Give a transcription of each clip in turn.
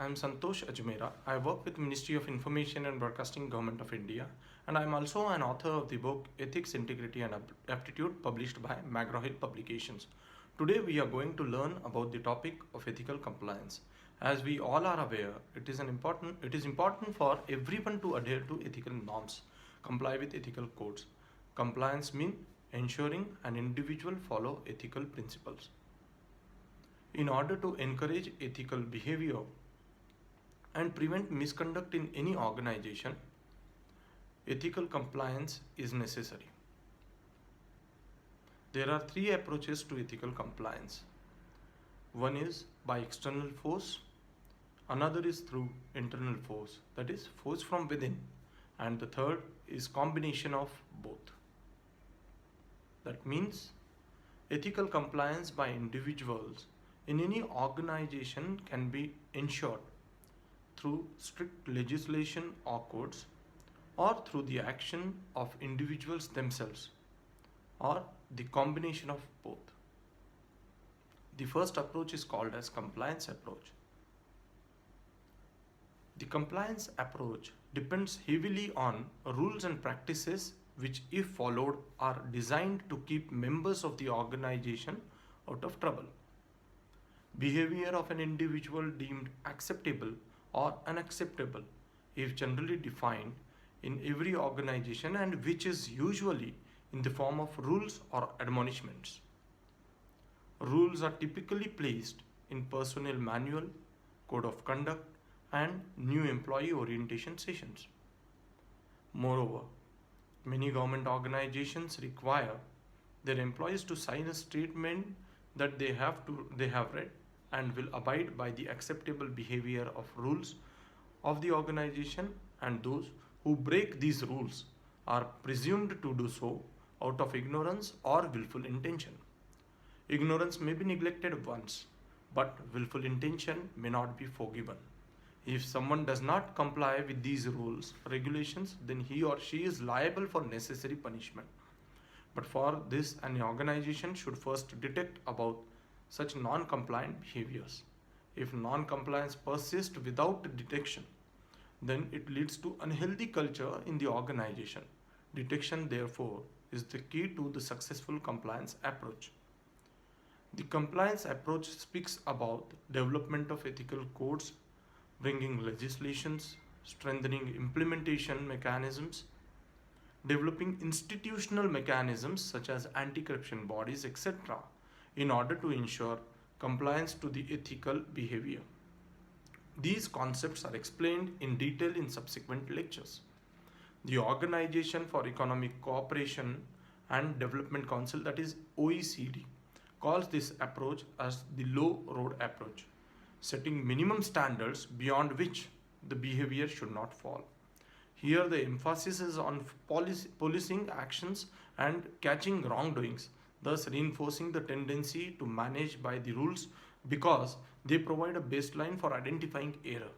am Santosh Ajmera. I work with Ministry of Information and Broadcasting, Government of India, and I am also an author of the book Ethics, Integrity and Aptitude published by McGraw Hill Publications. Today we are going to learn about the topic of ethical compliance. As we all are aware, it is important for everyone to adhere to ethical norms, comply with ethical codes. Compliance means ensuring an individual follow ethical principles. In order to encourage ethical behavior and prevent misconduct in any organization, ethical compliance is necessary. There are three approaches to ethical compliance. One is by external force, another is through internal force, that is force from within, and the third is combination of both. That means ethical compliance by individuals in any organization can be ensured through strict legislation or codes, or through the action of individuals themselves, or the combination of both. The first approach is called as compliance approach. The compliance approach depends heavily on rules and practices which, if followed, are designed to keep members of the organization out of trouble. Behavior of an individual deemed acceptable or unacceptable is generally defined in every organization, and which is usually in the form of rules or admonishments. Rules are typically placed in personnel manual, code of conduct, and new employee orientation sessions. Moreover, many government organizations require their employees to sign a statement that they have read and will abide by the acceptable behavior of rules of the organization, and those who break these rules are presumed to do so out of ignorance or willful intention. Ignorance may be neglected once, but willful intention may not be forgiven. If someone does not comply with these rules, regulations, then he or she is liable for necessary punishment. But for this, an organization should first detect about such non-compliant behaviors. If non-compliance persists without detection, then it leads to unhealthy culture in the organization. Detection, therefore, is the key to the successful compliance approach. The compliance approach speaks about development of ethical codes, bringing legislations, strengthening implementation mechanisms, developing institutional mechanisms such as anti-corruption bodies, etc., in order to ensure compliance to the ethical behavior. These concepts are explained in detail in subsequent lectures. The Organization for Economic Cooperation and Development Council, that is OECD, calls this approach as the low road approach, setting minimum standards beyond which the behavior should not fall. Here the emphasis is on policing actions and catching wrongdoings, thus reinforcing the tendency to manage by the rules because they provide a baseline for identifying error.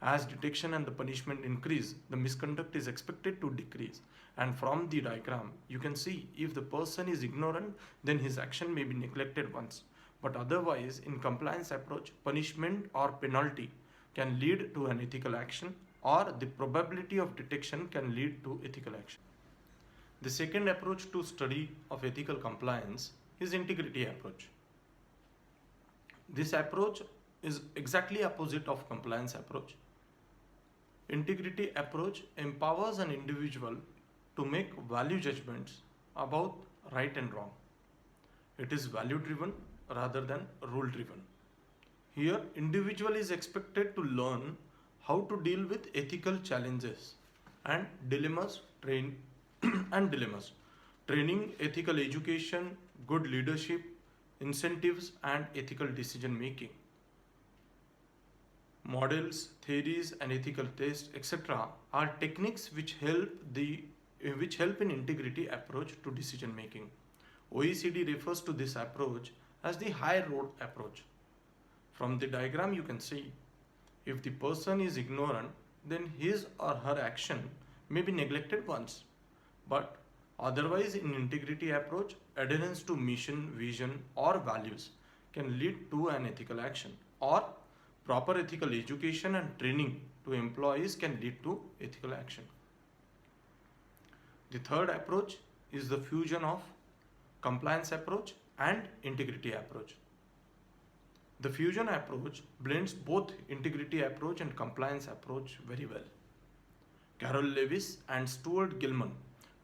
As detection and the punishment increase, the misconduct is expected to decrease. And from the diagram, you can see if the person is ignorant, then his action may be neglected once. But otherwise, in compliance approach, punishment or penalty can lead to an ethical action, or the probability of detection can lead to ethical action. The second approach to study of ethical compliance is integrity approach. This approach is exactly opposite of compliance approach. Integrity approach empowers an individual to make value judgments about right and wrong. It is value driven rather than rule driven. Here, individual is expected to learn how to deal with ethical challenges and dilemmas, training, ethical education, good leadership, incentives, and ethical decision making. Models, theories, and ethical tests, etc., are techniques which help in integrity approach to decision making. OECD refers to this approach as the high road approach. From the diagram you can see, if the person is ignorant, then his or her action may be neglected once. But otherwise, in integrity approach, adherence to mission, vision, or values can lead to an ethical action, or Proper ethical education and training to employees can lead to ethical action. The third approach is the fusion of compliance approach and integrity approach. The fusion approach blends both integrity approach and compliance approach very well. Carol Lewis and Stuart Gilman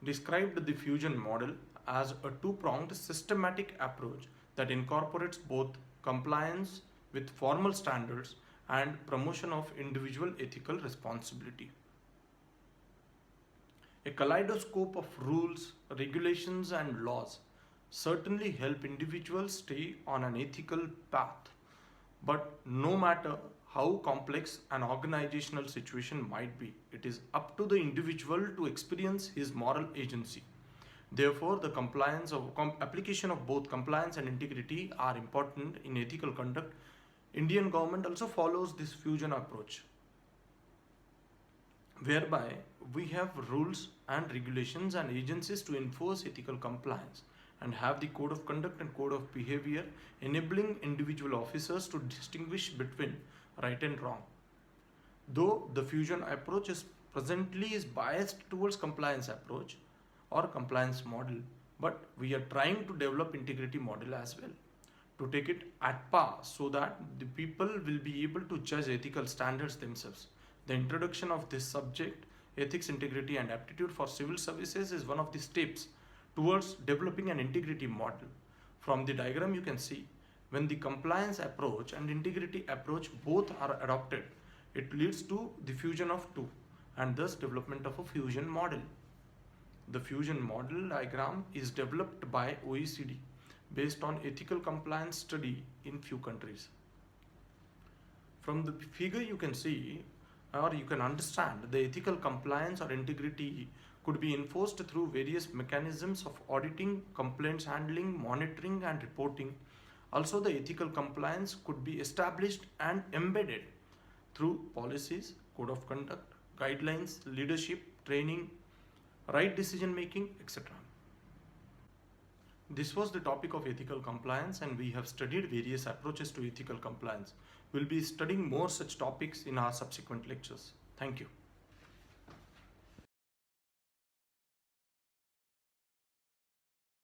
described the fusion model as a two-pronged systematic approach that incorporates both compliance with formal standards and promotion of individual ethical responsibility. A kaleidoscope of rules, regulations, and laws certainly help individuals stay on an ethical path. But no matter how complex an organizational situation might be, it is up to the individual to experience his moral agency. Therefore, the application of both compliance and integrity are important in ethical conduct. Indian government also follows this fusion approach, whereby we have rules and regulations and agencies to enforce ethical compliance, and have the code of conduct and code of behavior enabling individual officers to distinguish between right and wrong. Though the fusion approach is presently biased towards compliance approach or compliance model, but we are trying to develop integrity model as well to take it at par so that the people will be able to judge ethical standards themselves. The introduction of this subject, ethics, integrity and aptitude for civil services, is one of the steps towards developing an integrity model. From the diagram you can see, when the compliance approach and integrity approach both are adopted, it leads to the fusion of two and thus development of a fusion model. The fusion model diagram is developed by OECD based on ethical compliance study in few countries. From the figure you can see, or you can understand, the ethical compliance or integrity could be enforced through various mechanisms of auditing, complaints handling, monitoring and reporting. Also, the ethical compliance could be established and embedded through policies, code of conduct, guidelines, leadership, training, right decision making, etc. This was the topic of ethical compliance, and we have studied various approaches to ethical compliance. We'll be studying more such topics in our subsequent lectures. Thank you.